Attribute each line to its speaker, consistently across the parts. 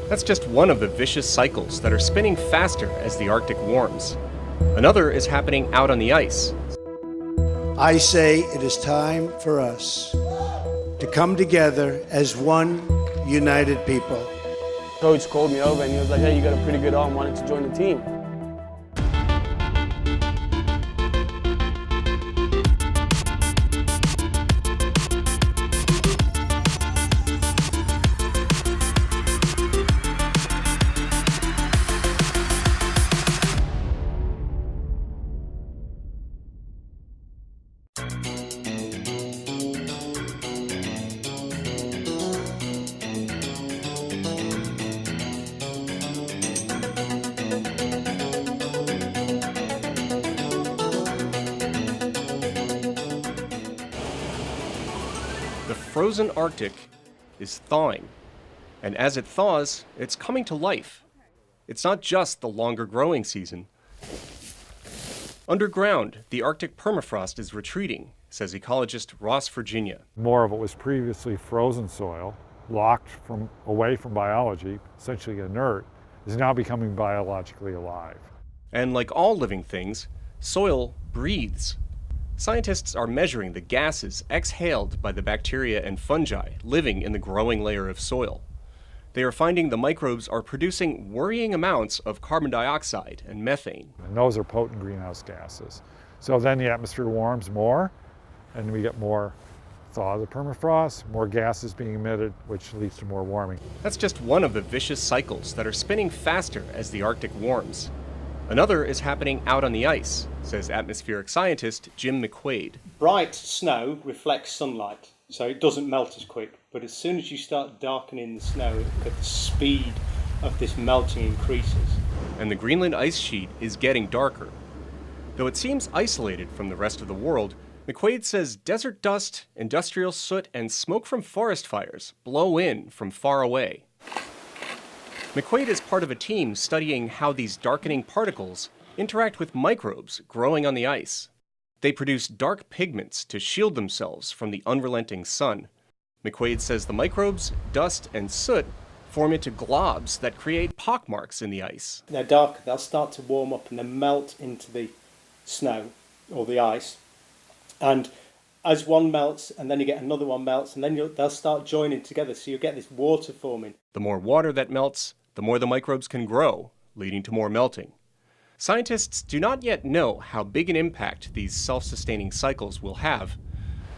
Speaker 1: That's just one of the vicious cycles that are spinning faster as the Arctic warms. Another is happening out on the ice.
Speaker 2: I say it is time for us to come together as one united people.
Speaker 3: Coach called me over and he was like, hey, you got a pretty good arm, why don't you join the team?
Speaker 1: The frozen Arctic is thawing, and as it thaws, it's coming to life. It's not just the longer growing season. Underground, the Arctic permafrost is retreating, says ecologist Ross Virginia.
Speaker 4: More of what was previously frozen soil, locked away from biology, essentially inert, is now becoming biologically alive.
Speaker 1: And like all living things, soil breathes. Scientists are measuring the gases exhaled by the bacteria and fungi living in the growing layer of soil. They are finding the microbes are producing worrying amounts of carbon dioxide and methane.
Speaker 4: And those are potent greenhouse gases. So then the atmosphere warms more, and we get more thaw of the permafrost, more gases being emitted, which leads to more warming.
Speaker 1: That's just one of the vicious cycles that are spinning faster as the Arctic warms. Another is happening out on the ice, says atmospheric scientist Jim McQuaid.
Speaker 5: Bright snow reflects sunlight, so it doesn't melt as quick. But as soon as you start darkening the snow, the speed of this melting increases.
Speaker 1: And the Greenland ice sheet is getting darker. Though it seems isolated from the rest of the world, McQuaid says desert dust, industrial soot, and smoke from forest fires blow in from far away. McQuaid is part of a team studying how these darkening particles interact with microbes growing on the ice. They produce dark pigments to shield themselves from the unrelenting sun. McQuaid says the microbes, dust, and soot form into globs that create pockmarks in the ice.
Speaker 5: They're darker, they'll start to warm up and then melt into the snow or the ice. And as one melts, and then you get another one melts, and then they'll start joining together, so you get this water forming.
Speaker 1: The more water that melts, the more the microbes can grow, leading to more melting. Scientists do not yet know how big an impact these self-sustaining cycles will have,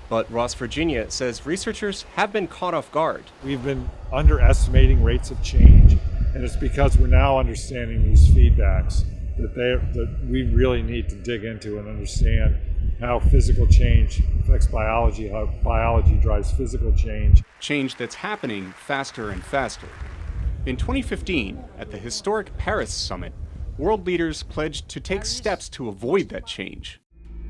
Speaker 1: but Ross Virginia says researchers have been caught off guard.
Speaker 4: We've been underestimating rates of change, and it's because we're now understanding these feedbacks that we really need to dig into and understand how physical change affects biology, how biology drives physical change.
Speaker 6: Change that's happening faster and faster. In 2015, at the historic Paris summit, world leaders pledged to take steps to avoid that change.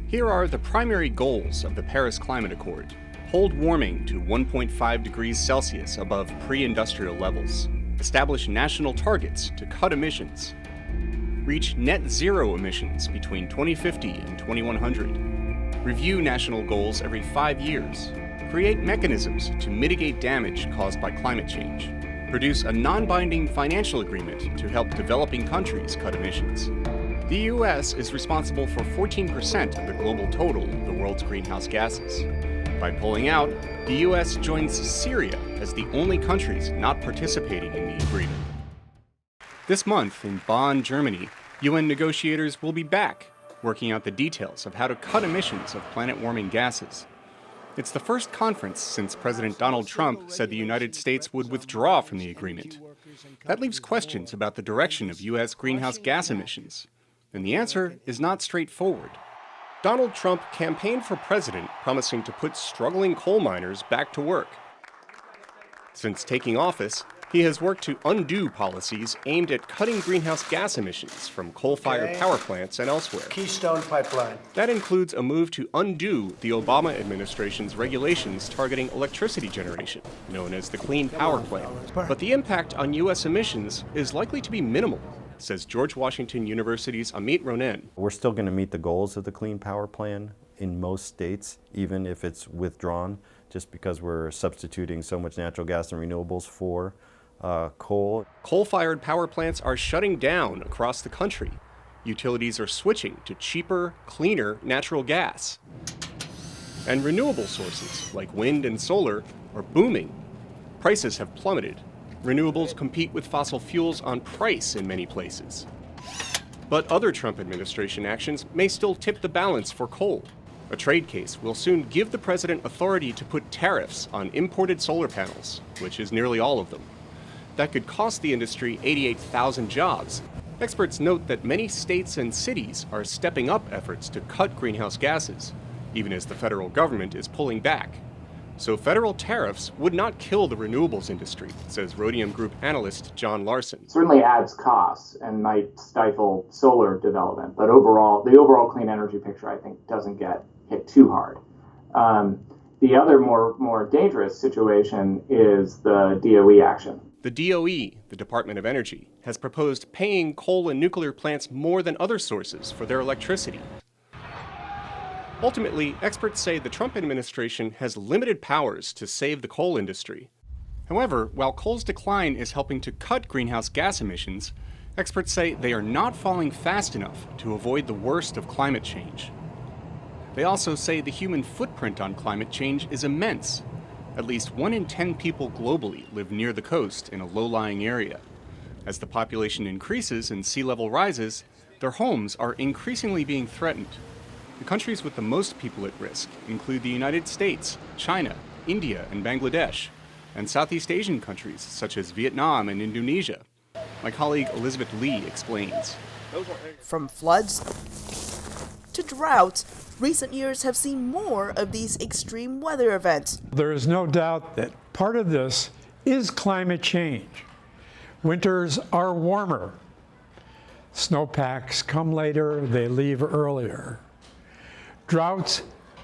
Speaker 6: Here are the primary goals of the Paris Climate Accord. Hold warming to 1.5 degrees Celsius above pre-industrial levels. Establish national targets to cut emissions. Reach net zero emissions between 2050 and 2100. Review national goals every 5 years. Create mechanisms to mitigate damage caused by climate change. Produce a non-binding financial agreement to help developing countries cut emissions. The U.S. is responsible for 14% of the global total of the world's greenhouse gases. By pulling out, the U.S. joins Syria as the only countries not participating in the agreement. This month in Bonn, Germany, UN negotiators will be back, working out the details of how to cut emissions of planet-warming gases. It's the first conference since President Donald Trump said the United States would withdraw from the agreement. That leaves questions about the direction of U.S. greenhouse gas emissions, and the answer is not straightforward. Donald Trump campaigned for president, promising to put struggling coal miners back to work. Since taking office, he has worked to undo policies aimed at cutting greenhouse gas emissions from coal-fired power plants and elsewhere.
Speaker 2: Keystone Pipeline.
Speaker 1: That includes a move to undo the Obama administration's regulations targeting electricity generation, known as the Clean Power Plan. But the impact on U.S. emissions is likely to be minimal, says George Washington University's Amit Ronen.
Speaker 7: We're still going to meet the goals of the Clean Power Plan in most states, even if it's withdrawn. just because we're substituting so much natural gas and renewables for coal.
Speaker 1: Coal-fired power plants are shutting down across the country. Utilities are switching to cheaper, cleaner natural gas. And renewable sources, like wind and solar, are booming. Prices have plummeted. Renewables compete with fossil fuels on price in many places. But other Trump administration actions may still tip the balance for coal. A trade case will soon give the president authority to put tariffs on imported solar panels, which is nearly all of them. That could cost the industry 88,000 jobs. Experts note that many states and cities are stepping up efforts to cut greenhouse gases, even as the federal government is pulling back. So federal tariffs would not kill the renewables industry, says Rhodium Group analyst John Larson.
Speaker 8: Certainly adds costs and might stifle solar development, but overall, the overall clean energy picture, I think, doesn't get hit too hard. The other more dangerous situation is the DOE action.
Speaker 1: The DOE, the Department of Energy, has proposed paying coal and nuclear plants more than other sources for their electricity. Ultimately, experts say the Trump administration has limited powers to save the coal industry. However, while coal's decline is helping to cut greenhouse gas emissions, experts say they are not falling fast enough to avoid the worst of climate change. They also say the human footprint on climate change is immense. At least 1 in 10 people globally live near the coast in a low-lying area. As the population increases and sea level rises, their homes are increasingly being threatened. The countries with the most people at risk include the United States, China, India, and Bangladesh, and Southeast Asian countries such as Vietnam and Indonesia. My colleague Elizabeth Lee explains.
Speaker 9: From floods to droughts, recent years have seen more of these extreme weather events.
Speaker 10: There is no doubt that part of this is climate change. Winters are warmer. Snowpacks come later, they leave earlier. Droughts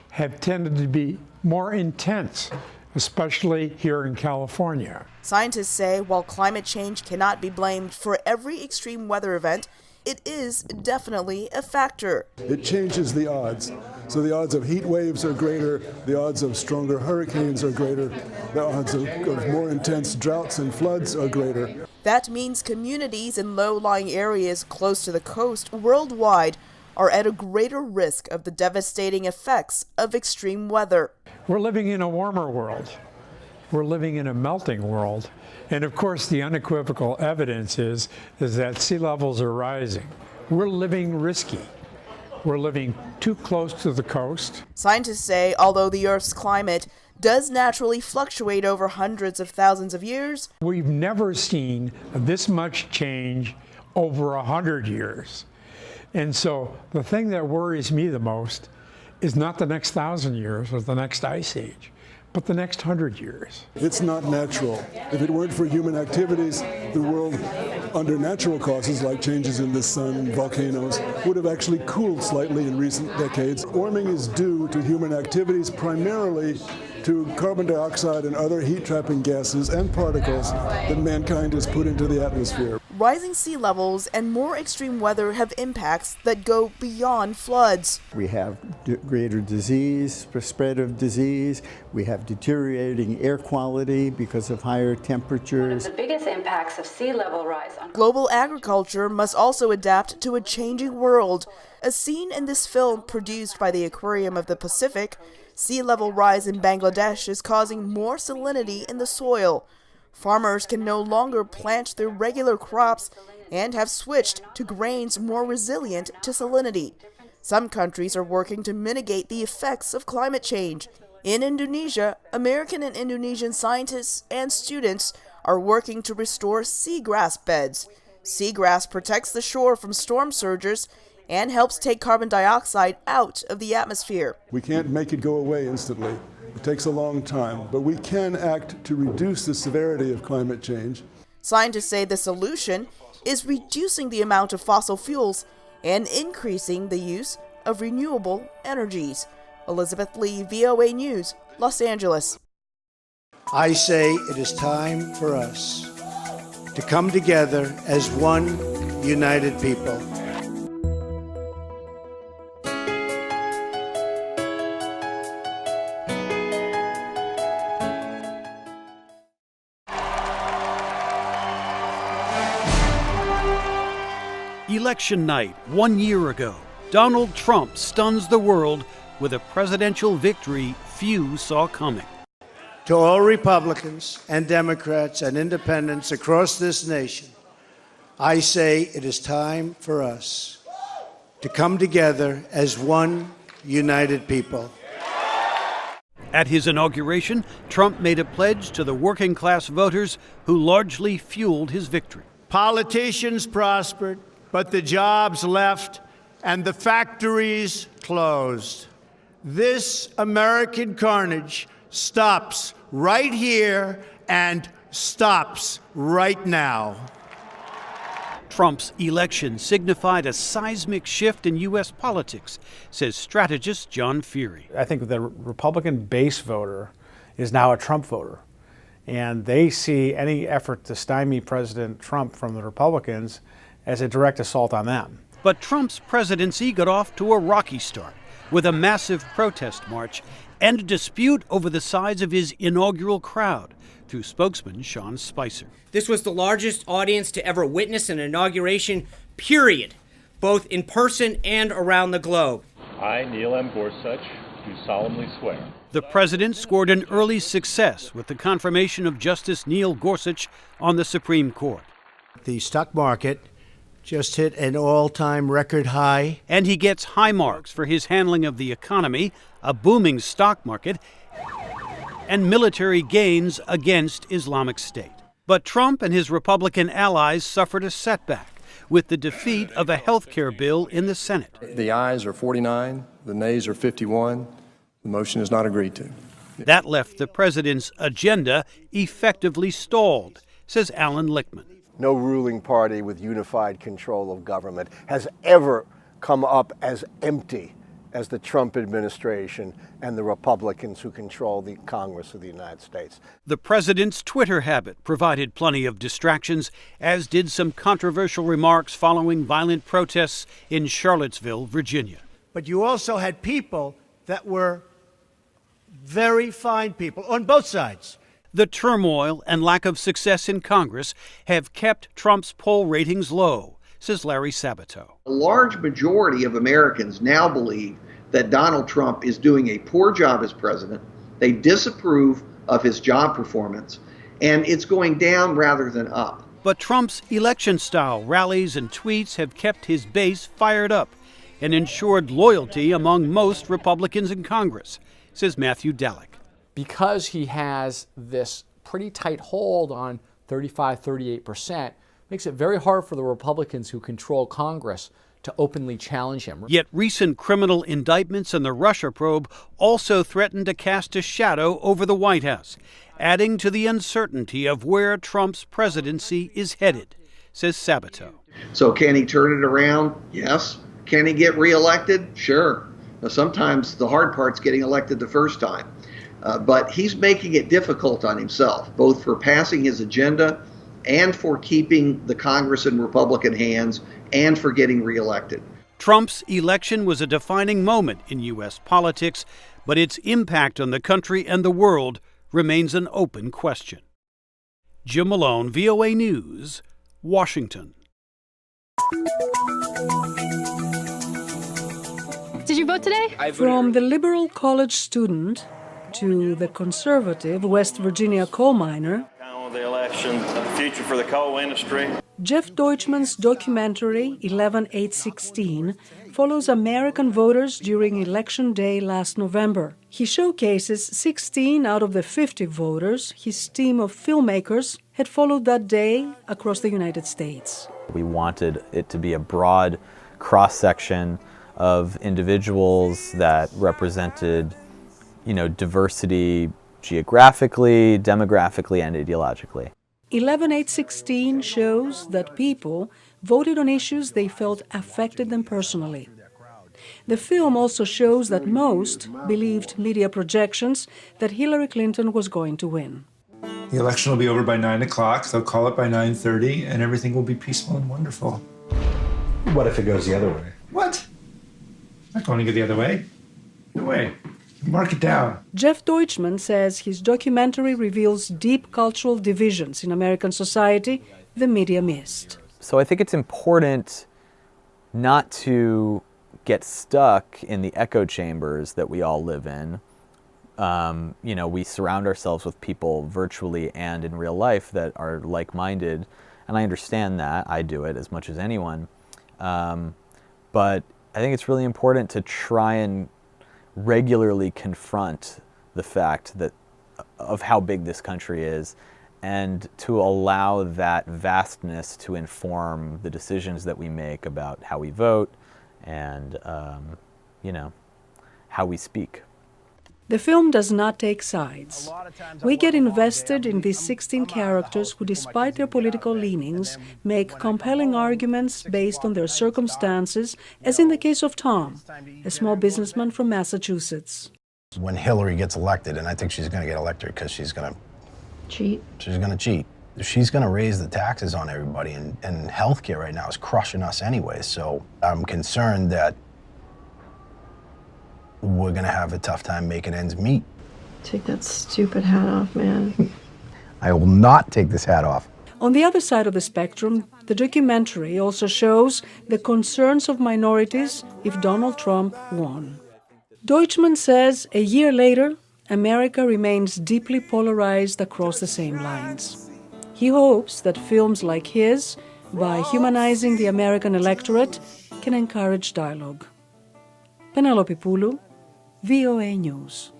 Speaker 10: have tended to be more intense, especially here in California.
Speaker 9: Scientists say while climate change cannot be blamed for every extreme weather event, it is definitely a factor.
Speaker 11: It changes the odds. So the odds of heat waves are greater, the odds of stronger hurricanes are greater, the odds of more intense droughts and floods are greater.
Speaker 9: That means communities in low-lying areas close to the coast worldwide are at a greater risk of the devastating effects of extreme weather.
Speaker 10: We're living in a warmer world. We're living in a melting world. And of course, the unequivocal evidence is that sea levels are rising. We're living risky. We're living too close to the coast.
Speaker 9: Scientists say although the Earth's climate does naturally fluctuate over hundreds of thousands of years,
Speaker 10: we've never seen this much change over 100 years. And so the thing that worries me the most is not the next 1,000 years or the next ice age, but the next 100 years.
Speaker 11: It's not natural. If it weren't for human activities, the world, under natural causes like changes in the sun and volcanoes, would have actually cooled slightly in recent decades. Warming is due to human activities, primarily to carbon dioxide and other heat-trapping gases and particles that mankind has put into the atmosphere.
Speaker 9: Rising sea levels and more extreme weather have impacts that go beyond floods.
Speaker 12: We have greater disease, spread of disease. We have deteriorating air quality because of higher temperatures.
Speaker 13: One of the biggest impacts of sea level rise on
Speaker 9: global agriculture must also adapt to a changing world. As seen in this film produced by the Aquarium of the Pacific, sea level rise in Bangladesh is causing more salinity in the soil. Farmers can no longer plant their regular crops and have switched to grains more resilient to salinity. Some countries are working to mitigate the effects of climate change. In Indonesia, American and Indonesian scientists and students are working to restore seagrass beds. Seagrass protects the shore from storm surges and helps take carbon dioxide out of the atmosphere.
Speaker 11: We can't make it go away instantly. It takes a long time, but we can act to reduce the severity of climate change.
Speaker 9: Scientists say the solution is reducing the amount of fossil fuels and increasing the use of renewable energies. Elizabeth Lee, VOA News, Los Angeles.
Speaker 2: I say it is time for us to come together as one united people.
Speaker 14: election night 1 year ago, Donald Trump stuns the world with a presidential victory few saw coming.
Speaker 2: To all Republicans and Democrats and independents across this nation, I say it is time for us to come together as one united people.
Speaker 14: At his inauguration, Trump made a pledge to the working class voters who largely fueled his victory.
Speaker 2: Politicians prospered, but the jobs left and the factories closed. This American carnage stops right here and stops right now.
Speaker 14: Trump's election signified a seismic shift in U.S. politics, says strategist John Feary.
Speaker 15: I think the Republican base voter is now a Trump voter, and they see any effort to stymie President Trump from the Republicans as a direct assault on them.
Speaker 14: But Trump's presidency got off to a rocky start with a massive protest march and a dispute over the size of his inaugural crowd, through spokesman Sean Spicer.
Speaker 16: This was the largest audience to ever witness an inauguration, period, both in person and around the globe.
Speaker 17: I, Neil M. Gorsuch, do solemnly swear.
Speaker 14: The president scored an early success with the confirmation of Justice Neil Gorsuch on the Supreme Court.
Speaker 2: The stock market just hit an all-time record high.
Speaker 14: And he gets high marks for his handling of the economy, a booming stock market, and military gains against Islamic State. But Trump and his Republican allies suffered a setback with the defeat of a health care bill in the Senate.
Speaker 18: The ayes are 49, the nays are 51. The motion is not agreed to.
Speaker 14: That left the president's agenda effectively stalled, says Alan Lichtman.
Speaker 19: No ruling party with unified control of government has ever come up as empty as the Trump administration and the Republicans who control the Congress of the United States.
Speaker 14: The president's Twitter habit provided plenty of distractions, as did some controversial remarks following violent protests in Charlottesville, Virginia.
Speaker 2: But you also had people that were very fine people on both sides.
Speaker 14: The turmoil and lack of success in Congress have kept Trump's poll ratings low, says Larry Sabato.
Speaker 20: A large majority of Americans now believe that Donald Trump is doing a poor job as president. They disapprove of his job performance, and it's going down rather than up.
Speaker 14: But Trump's election-style rallies and tweets have kept his base fired up and ensured loyalty among most Republicans in Congress, says Matthew Dalek.
Speaker 21: Because he has this pretty tight hold on 35-38%, makes it very hard for the Republicans who control Congress to openly challenge him.
Speaker 14: Yet recent criminal indictments in the Russia probe also threaten to cast a shadow over the White House, adding to the uncertainty of where Trump's presidency is headed, says Sabato.
Speaker 20: So can he turn it around? Yes. Can he get reelected? Sure. Now, sometimes the hard part's getting elected the first time. But he's making it difficult on himself, both for passing his agenda and for keeping the Congress in Republican hands and for getting reelected.
Speaker 14: Trump's election was a defining moment in U.S. politics, but its impact on the country and the world remains an open question. Jim Malone, VOA News, Washington.
Speaker 22: Did you vote today? From the liberal college student to the conservative West Virginia coal miner,
Speaker 23: the election, the future for the coal industry.
Speaker 22: Jeff Deutchman's documentary 11816 follows American voters during Election Day last November. He showcases 16 out of the 50 voters his team of filmmakers had followed that day across the United States.
Speaker 24: We wanted it to be a broad cross-section of individuals that represented, diversity geographically, demographically, and ideologically.
Speaker 22: 11816 shows that people voted on issues they felt affected them personally. The film also shows that most believed media projections that Hillary Clinton was going to win.
Speaker 25: The election will be over by 9 o'clock. They'll call it by 9:30, and everything will be peaceful and wonderful.
Speaker 26: What if it goes the other way?
Speaker 25: What? Not going to go the other way. No way. Mark it down.
Speaker 22: Jeff Deutchman says his documentary reveals deep cultural divisions in American society the media missed.
Speaker 24: So I think it's important not to get stuck in the echo chambers that we all live in. We surround ourselves with people virtually and in real life that are like-minded, and I understand that. I do it as much as anyone. But I think it's really important to try and regularly confront the fact that of how big this country is, and to allow that vastness to inform the decisions that we make about how we vote and, how we speak.
Speaker 22: The film does not take sides. We get invested in these 16 characters who, despite their political leanings, make compelling arguments based on their circumstances, as in the case of Tom, a small businessman from Massachusetts.
Speaker 3: When Hillary gets elected, and I think she's going to get elected because she's going to cheat. She's going to cheat. She's going to raise the taxes on everybody, and healthcare right now is crushing us anyway. So I'm concerned that we're going to have a tough time making ends meet.
Speaker 4: Take that stupid hat off, man.
Speaker 3: I will not take this hat off.
Speaker 22: On the other side of the spectrum, the documentary also shows the concerns of minorities if Donald Trump won. Deutchman says a year later, America remains deeply polarized across the same lines. He hopes that films like his, by humanizing the American electorate, can encourage dialogue. Penelope Poulou, VOA News.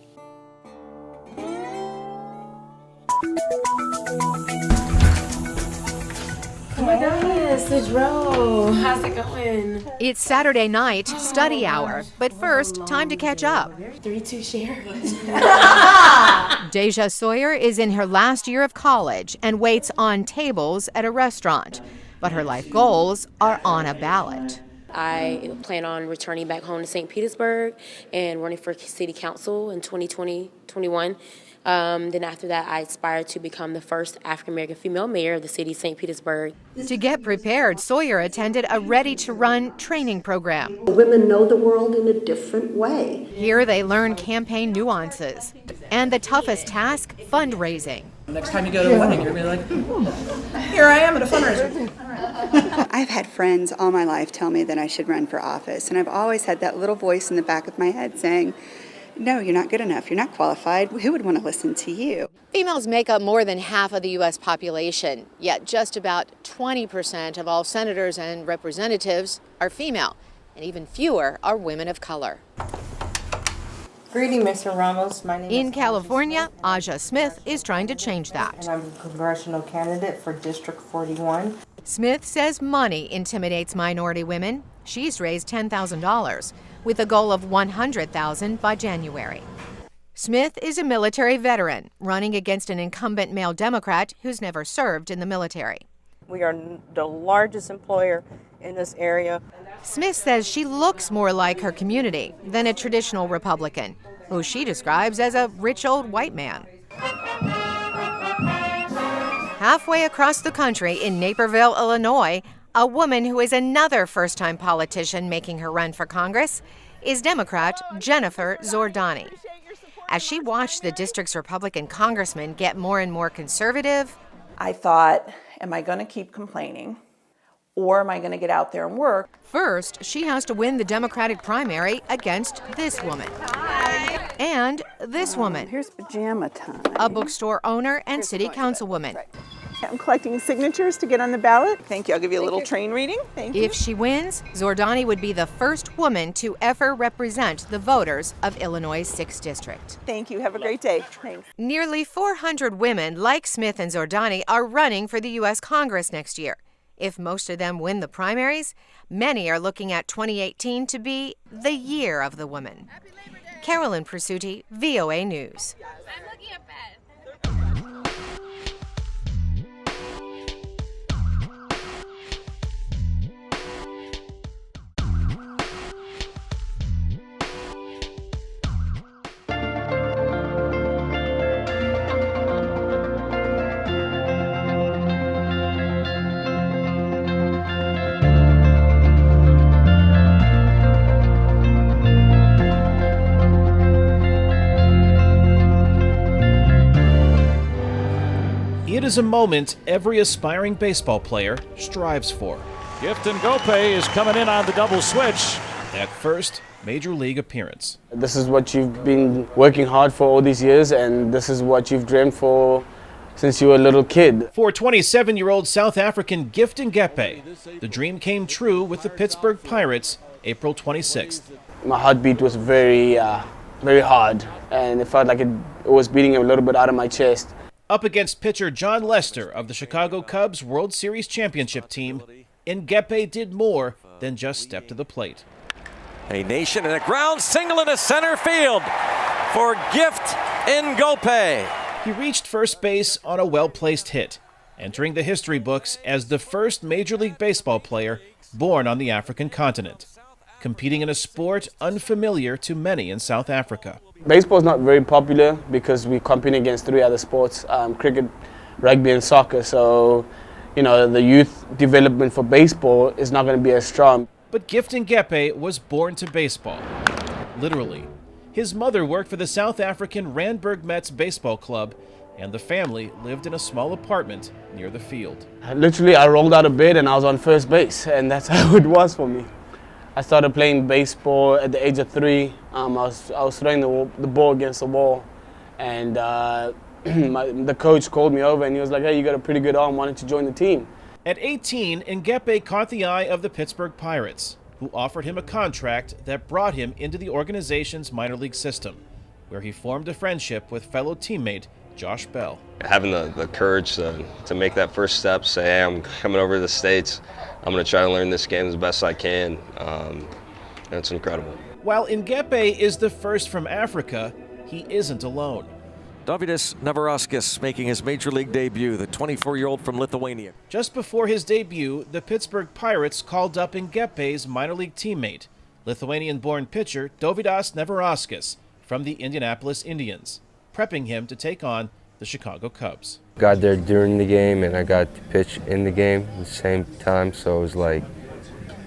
Speaker 5: Oh my goodness, it's Ro. How's it going?
Speaker 6: It's Saturday night, study hour. But first, time to catch up.
Speaker 5: 3-2 share.
Speaker 6: Deja Sawyer is in her last year of college and waits on tables at a restaurant. But her life goals are on a ballot.
Speaker 5: I plan on returning back home to St. Petersburg and running for city council in 2020-21. Then after that, I aspire to become the first African-American female mayor of the city of St. Petersburg.
Speaker 6: To get prepared, Sawyer attended a ready-to-run training program.
Speaker 7: Women know the world in a different way.
Speaker 6: Here they learn campaign nuances and the toughest task, fundraising.
Speaker 8: Next time you go to a wedding, you're going to be like, here I am at a fundraiser.
Speaker 27: I've had friends all my life tell me that I should run for office, and I've always had that little voice in the back of my head saying, no, you're not good enough, you're not qualified, who would want to listen to you?
Speaker 6: Females make up more than half of the U.S. population, yet just about 20% of all senators and representatives are female, and even fewer are women of color.
Speaker 5: Greeting, Mr. Ramos. My name
Speaker 6: In California, Aja Smith is trying to change that.
Speaker 5: And I'm a congressional candidate for District 41.
Speaker 6: Smith says money intimidates minority women. She's raised $10,000 with a goal of $100,000 by January. Smith is a military veteran running against an incumbent male Democrat who's never served in the military.
Speaker 5: We are the largest employer in this area.
Speaker 6: Smith says she looks more like her community than a traditional Republican, who she describes as a rich old white man. Halfway across the country in Naperville, Illinois, a woman who is another first-time politician making her run for Congress is Democrat Jennifer Zordani. As she watched the district's Republican congressman get more and more conservative,
Speaker 28: I thought, am I going to keep complaining? Or am I going to get out there and work?
Speaker 6: First, she has to win the Democratic primary against this woman. Hi. And this woman.
Speaker 28: Here's pajama time.
Speaker 6: A bookstore owner and city councilwoman.
Speaker 28: I'm collecting signatures to get on the ballot. Thank you. I'll give you a little train reading. Thank you.
Speaker 6: If she wins, Zordani would be the first woman to ever represent the voters of Illinois' 6th District.
Speaker 28: Thank you. Have a great day. Thanks.
Speaker 6: Nearly 400 women like Smith and Zordani are running for the U.S. Congress next year. If most of them win the primaries, many are looking at 2018 to be the year of the woman. Carolyn Presutti, VOA News.
Speaker 29: It is a moment every aspiring baseball player strives for.
Speaker 1: Gift Ngope is coming in on the double switch.
Speaker 9: That first major league appearance.
Speaker 10: This is what you've been working hard for all these years, and this is what you've dreamed for since you were a little kid.
Speaker 9: For 27-year-old South African Gift Ngope, the dream came true with the Pittsburgh Pirates April 26th.
Speaker 10: My heartbeat was very hard, and it felt like it was beating a little bit out of my chest.
Speaker 9: Up against pitcher John Lester of the Chicago Cubs World Series championship team, Ngope did more than just step to the plate.
Speaker 11: A nation and a ground single into center field for Gift Ngope.
Speaker 9: He reached first base on a well-placed hit, entering the history books as the first Major League Baseball player born on the African continent, competing in a sport unfamiliar to many in South Africa.
Speaker 10: Baseball is not very popular because we compete against 3 other sports, cricket, rugby, and soccer. So, the youth development for baseball is not going to be as strong.
Speaker 9: But Gift Ngope was born to baseball, literally. His mother worked for the South African Randburg Mets Baseball Club, and the family lived in a small apartment near the field.
Speaker 10: Literally, I rolled out of bed and I was on first base, and that's how it was for me. I started playing baseball at the age of 3. I was throwing the ball against the wall, and the coach called me over and he was like, "Hey, you got a pretty good arm, why don't you join the team?"
Speaker 9: At 18, Ngope caught the eye of the Pittsburgh Pirates, who offered him a contract that brought him into the organization's minor league system, where he formed a friendship with fellow teammate Josh Bell.
Speaker 12: Having the courage to make that first step, say, hey, I'm coming over to the States, I'm going to try to learn this game as best I can, and it's incredible.
Speaker 9: While Ngope is the first from Africa, he isn't alone.
Speaker 11: Dovydas Neverauskas making his major league debut, the 24-year-old from Lithuania.
Speaker 9: Just before his debut, the Pittsburgh Pirates called up Ngope's minor league teammate, Lithuanian-born pitcher Dovydas Neverauskas from the Indianapolis Indians, prepping him to take on the Chicago Cubs.
Speaker 13: Got there during the game and I got to pitch in the game at the same time, so it was like,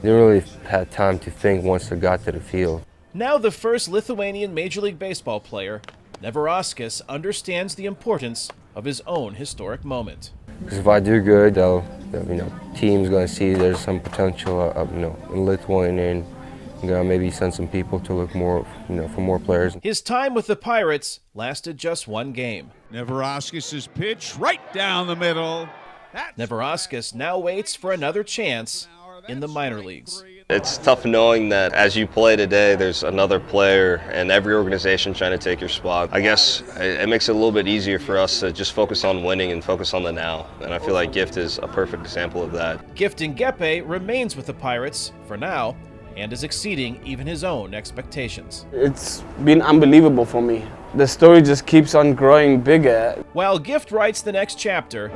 Speaker 13: didn't really have time to think once I got to the field.
Speaker 9: Now the first Lithuanian Major League Baseball player, Neverauskas understands the importance of his own historic moment.
Speaker 13: Because if I do good, team's going to see there's some potential, in Lithuania, and maybe send some people to look more, for more players.
Speaker 9: His time with the Pirates lasted just 1 game.
Speaker 1: Neverauskas' pitch right down the middle.
Speaker 9: Neverauskas now waits for another chance in the minor leagues.
Speaker 12: It's tough knowing that as you play today, there's another player and every organization trying to take your spot. I guess it makes it a little bit easier for us to just focus on winning and focus on the now. And I feel like Gift is a perfect example of that.
Speaker 9: Gift Ngope remains with the Pirates for now and is exceeding even his own expectations.
Speaker 10: It's been unbelievable for me. The story just keeps on growing bigger.
Speaker 9: While Gift writes the next chapter,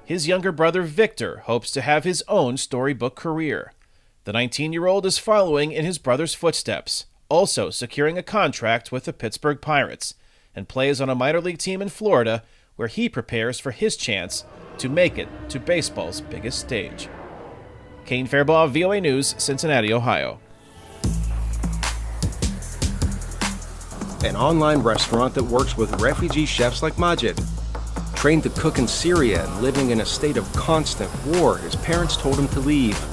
Speaker 9: his younger brother Victor hopes to have his own storybook career. The 19-year-old is following in his brother's footsteps, also securing a contract with the Pittsburgh Pirates, and plays on a minor league team in Florida where he prepares for his chance to make it to baseball's biggest stage. Kane, Farabaugh, VOA News, Cincinnati, Ohio.
Speaker 15: An online restaurant that works with refugee chefs like Majid. Trained to cook in Syria and living in a state of constant war, his parents told him to leave.